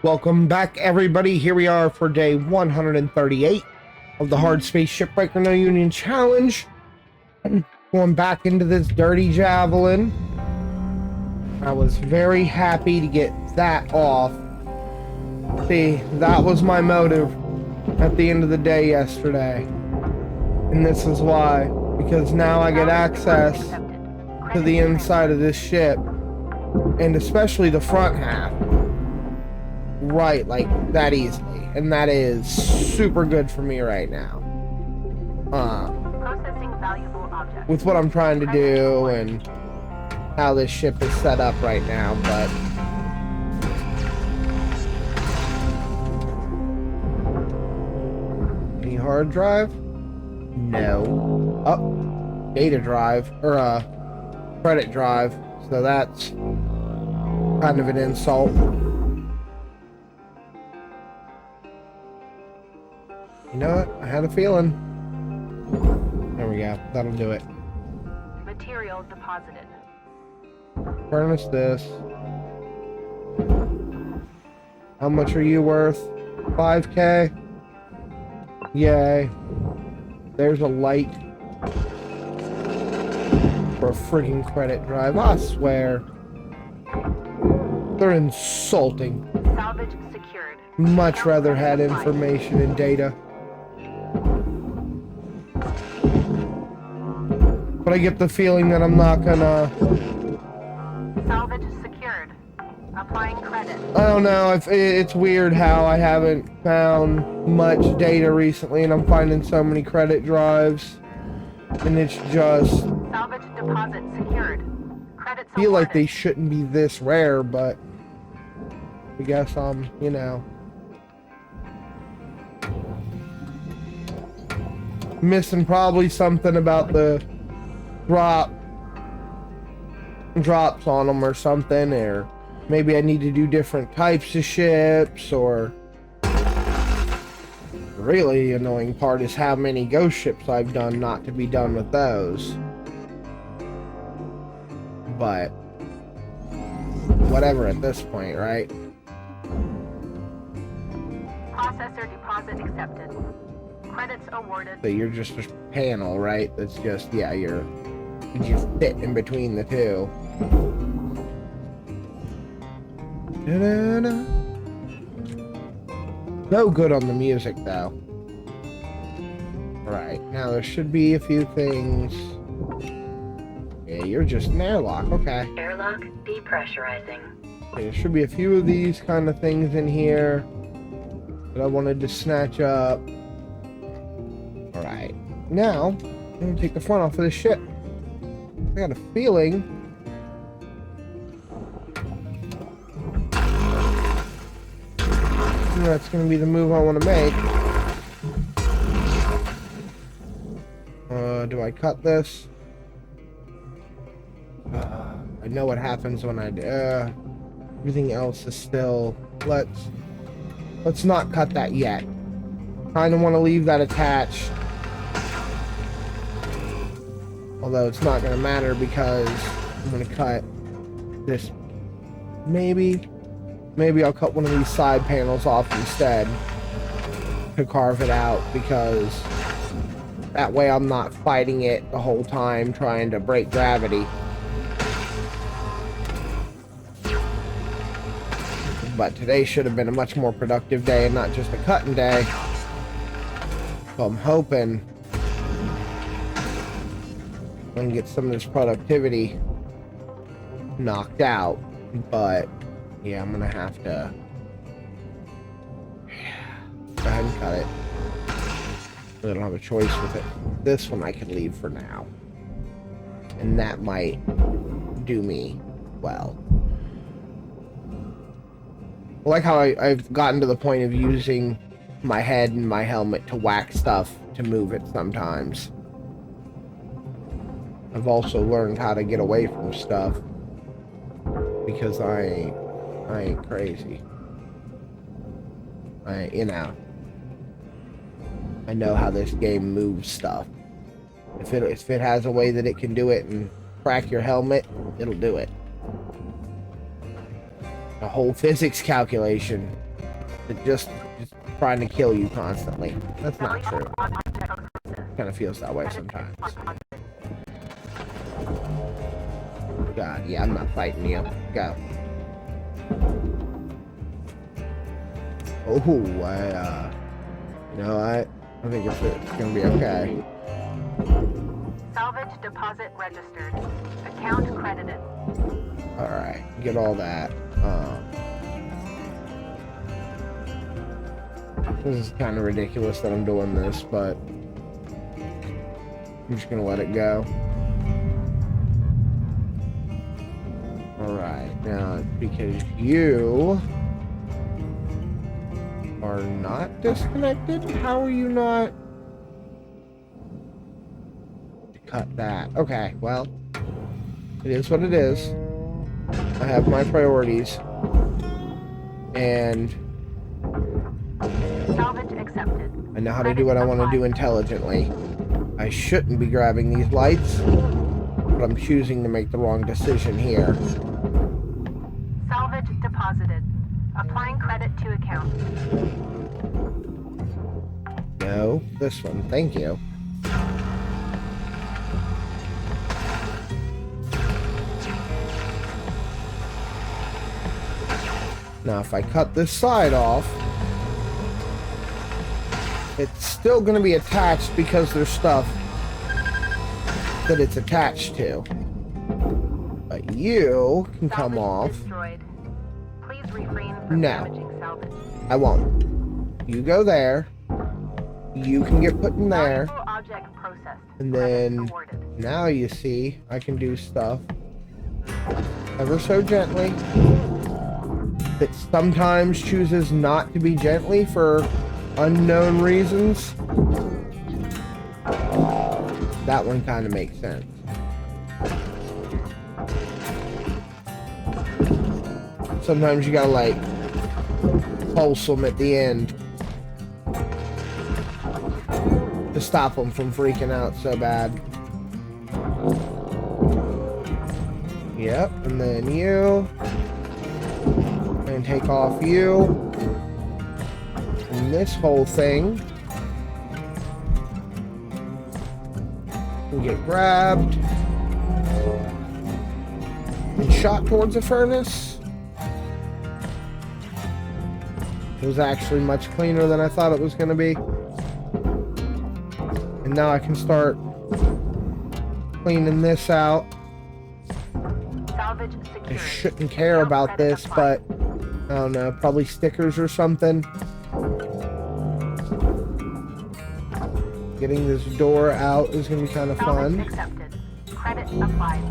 Welcome back, everybody. Here we are for day 138 of the Hard Space Shipbreaker No Union Challenge. I'm going back into this dirty javelin. I was very happy to get that off. See, that was my motive at the end of the day yesterday. And this is why. Because now I get access to the inside of this ship. And especially the front half. Right, like that easily, and that is super good for me right now. Processing valuable objects. With what I'm trying to do and how this ship is set up right now, but any hard drive? No. Oh, data drive or credit drive. So that's kind of an insult. You know what? I had a feeling. There we go. That'll do it. Material deposited. Furnace this. How much are you worth? 5K? Yay. There's a light for a friggin' credit drive. I swear. They're insulting. Salvage secured. Much rather had information and data. But I get the feeling that I'm not gonna... Salvage secured. Applying credit. I don't know, it's weird how I haven't found much data recently and I'm finding so many credit drives. And it's just... Salvage deposit secured. Credits I feel like they awarded. shouldn't be this rare, but... I guess I'm, you know... missing probably something about the... drops on them or something, or maybe I need to do different types of ships, or the really annoying part is how many ghost ships I've done not to be done with those. But whatever at this point, right? Processor deposit accepted. Credits awarded. So you're just a panel, right? That's just, yeah, you fit in between the two. Da-da-da. So good on the music, though. Right, now there should be a few things. Yeah, you're just an airlock, okay. Airlock depressurizing. Okay, there should be a few of these kind of things in here that I wanted to snatch up. Alright, now I'm gonna take the front off of this ship. I got a feeling that's gonna be the move I want to make. Do I cut this? I know what happens when I do. Everything else is still. Let's not cut that yet. Kind of want to leave that attached. Although it's not going to matter because I'm going to cut this. Maybe I'll cut one of these side panels off instead to carve it out, because that way I'm not fighting it the whole time trying to break gravity. But today should have been a much more productive day and not just a cutting day. So I'm hoping I can get some of this productivity knocked out, but yeah, I'm gonna have to go ahead and cut it. I don't have a choice with it. This one I can leave for now, and that might do me well. I like how I've gotten to the point of using my head and my helmet to whack stuff to move it sometimes. I've also learned how to get away from stuff because I ain't crazy. You know, I know how this game moves stuff. If it has a way that it can do it and crack your helmet, it'll do it. A whole physics calculation just trying to kill you constantly. That's not true. Kind of feels that way sometimes. God, yeah, I'm not fighting you. Go. Oh, you know what? I think it's gonna be okay. Salvage deposit registered. Account credited. Alright, get all that. This is kind of ridiculous that I'm doing this, but I'm just gonna let it go. Alright, now because you are not disconnected, how are you not? Cut that. Okay, well, it is what it is. I have my priorities, and Salvage accepted. I know how to do what I want to do intelligently. I shouldn't be grabbing these lights, but I'm choosing to make the wrong decision here. Salvage deposited. Applying credit to account. No, this one. Thank you. Now, if I cut this side off, it's still going to be attached because there's stuff that it's attached to. But you can come off. Destroyed. Please refrain from damaging salvage. I won't. You go there. You can get put in there. Valuable object processed. And Credits then awarded. now you see I can do stuff ever so gently that sometimes chooses not to be gently for unknown reasons. That one kind of makes sense. Sometimes you gotta like pulse them at the end to stop them from freaking out so bad. Yep, and then you. And take off you. And this whole thing will get grabbed and shot towards the furnace. It was actually much cleaner than I thought it was going to be. And now I can start cleaning this out. Salvage I secured. shouldn't care about this, but I don't know, probably stickers or something. Getting this door out is going to be kind of Salvage fun. accepted. Credit applied.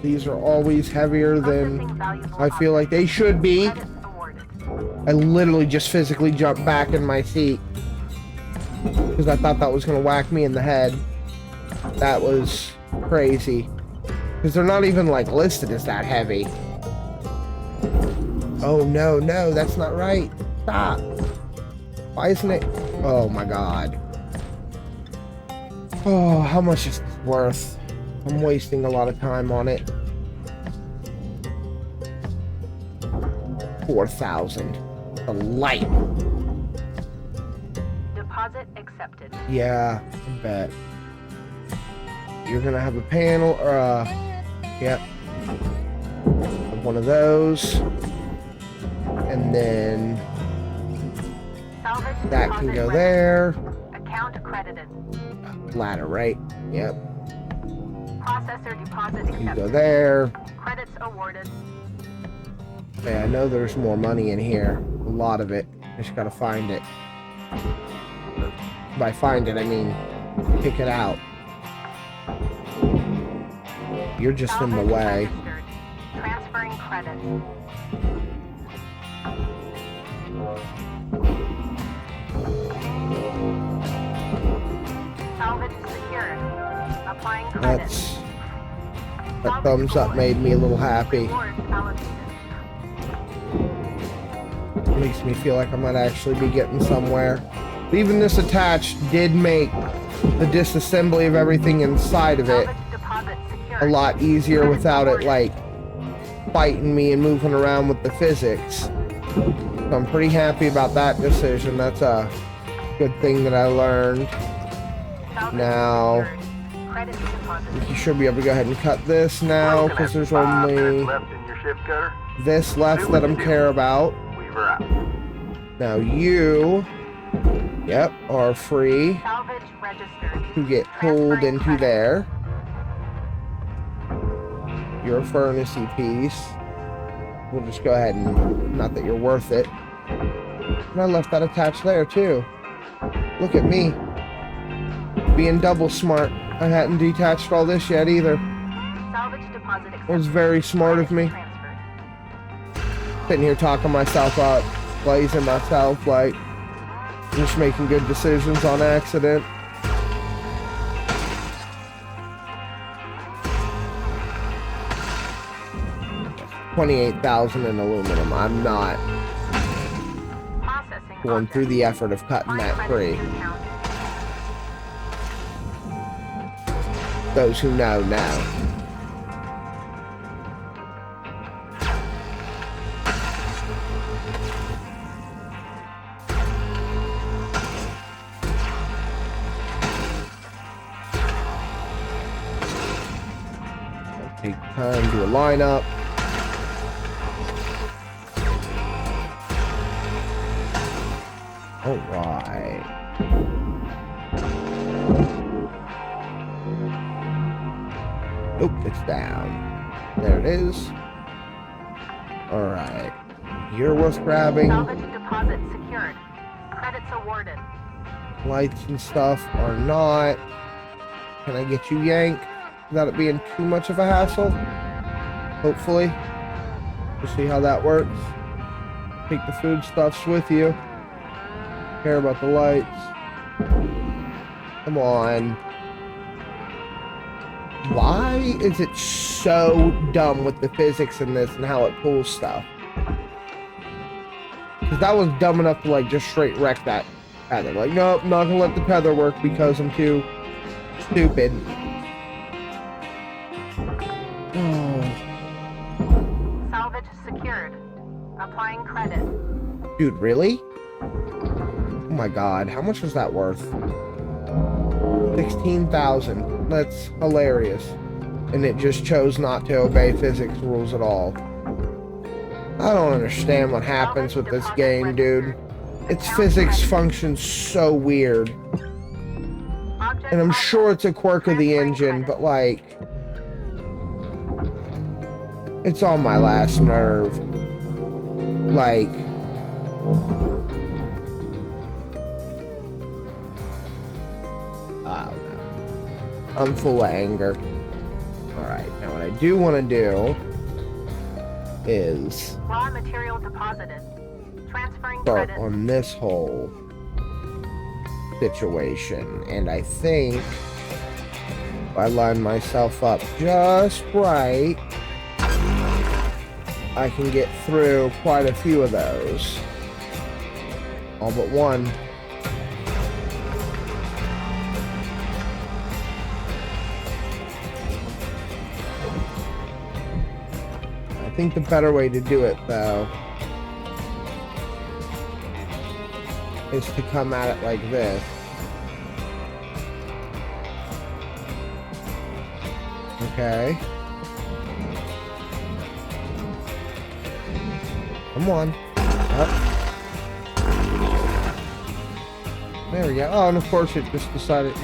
These are always heavier than Processing valuable I feel like they should be. Credits awarded. I literally just physically jumped back in my seat because I thought that was going to whack me in the head. That was crazy. Because they're not even like listed as that heavy. Oh no, no, that's not right. Stop. Why isn't it? Oh my god. Oh, how much is this worth? I'm wasting a lot of time on it. 4,000. A light. Deposit accepted. Yeah, I bet. You're gonna have a panel or yep. One of those. And then Salvage that can deposit go registered. there. Account credited. Ladder, right? Yep. Processor deposit You accepted. go there. Credits awarded. Okay, I know there's more money in here. A lot of it. I just gotta find it. By find it, I mean pick it out. You're just in the Salvage way. registered. Transferring credit. Salvage secured. Applying credit. That thumbs up made me a little happy. Rewards allocated. Makes me feel like I might actually be getting somewhere. Leaving this attached did make the disassembly of everything inside of it Salvage deposit secured. a lot easier Credits without it awarded. like fighting me and moving around with the physics. So I'm pretty happy about that decision. That's a good thing that I learned. Now, you should be able to go ahead and cut this now, because there's only this left that I'm care about. Now you, yep, are free to get pulled into there. Your furnace-y piece. We'll just go ahead and, not that you're worth it. And I left that attached there too. Look at me. Being double smart. I hadn't detached all this yet either. It was very smart of me. Sitting here talking myself up, blazing myself, like, just making good decisions on accident. $28,000 in aluminum. I'm not going through the effort of cutting that free. Those who know, know. Take time to line up. All right. Nope, it's down. There it is. All right. You're worth grabbing. Salvage deposit secured. Credits awarded. Lights and stuff are not. Can I get you yanked without it being too much of a hassle? Hopefully. We'll see how that works. Take the foodstuffs with you. Care about the lights. Come on. Why is it so dumb with the physics in this and how it pulls stuff? Because that was dumb enough to like just straight wreck that tether. Like, nope, not gonna let the tether work because I'm too stupid. Oh. Salvage secured. Applying credit. Dude, really? Oh my god, how much was that worth? 16,000. That's hilarious. And it just chose not to obey physics rules at all. I don't understand what happens with this game, dude. Its physics functions so weird. And I'm sure it's a quirk of the engine, but like, it's on my last nerve. Like, I'm full of anger. Alright, now what I do want to do is raw material deposited. Transferring start credit. on this whole situation. And I think if I line myself up just right, I can get through quite a few of those. All but one. I think the better way to do it, though, is to come at it like this. Okay. Come on. Up. There we go. Oh, and of course it just decided.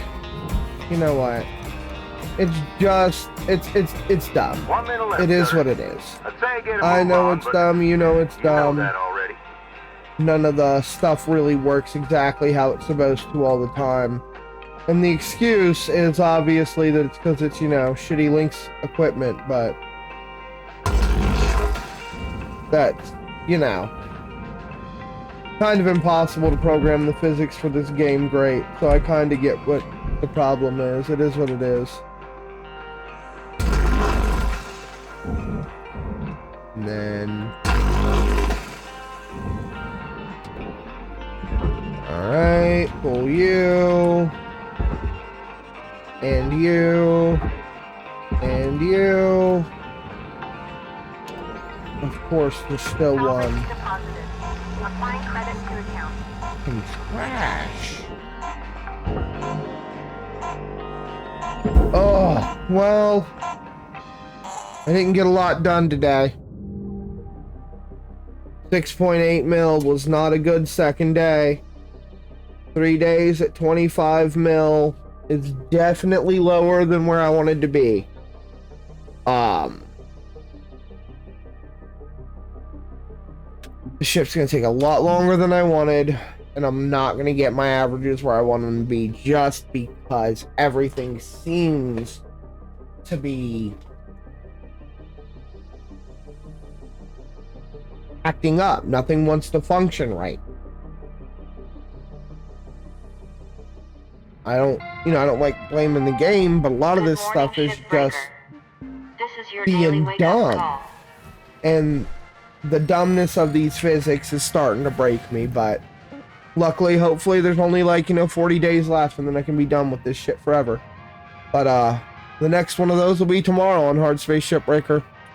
You know what? It's just, it's dumb. 1 minute left, It is sir. what it is. I'd say get a I move know on, it's but dumb, you know it's you know dumb. that already. None of the stuff really works exactly how it's supposed to all the time. And the excuse is obviously that it's because it's, you know, shitty Link's equipment, but that's, you know, kind of impossible to program the physics for this game great. So I kind of get what the problem is. It is what it is. And then, alright, pull you, and you, and you. Of course, there's still Salvage one. deposited. fucking trash. Oh, well, I didn't get a lot done today. 6.8 mil was not a good second day. 3 days at 25 mil is definitely lower than where I wanted to be. The ship's gonna take a lot longer than I wanted, and I'm not gonna get my averages where I want them to be just because everything seems to be acting up. Nothing wants to function right. I don't like blaming the game, but a lot of this stuff is just being dumb. And the dumbness of these physics is starting to break me, but luckily, hopefully, there's only like, 40 days left, and then I can be done with this shit forever. But, the next one of those will be tomorrow on Hard Space Shipbreaker.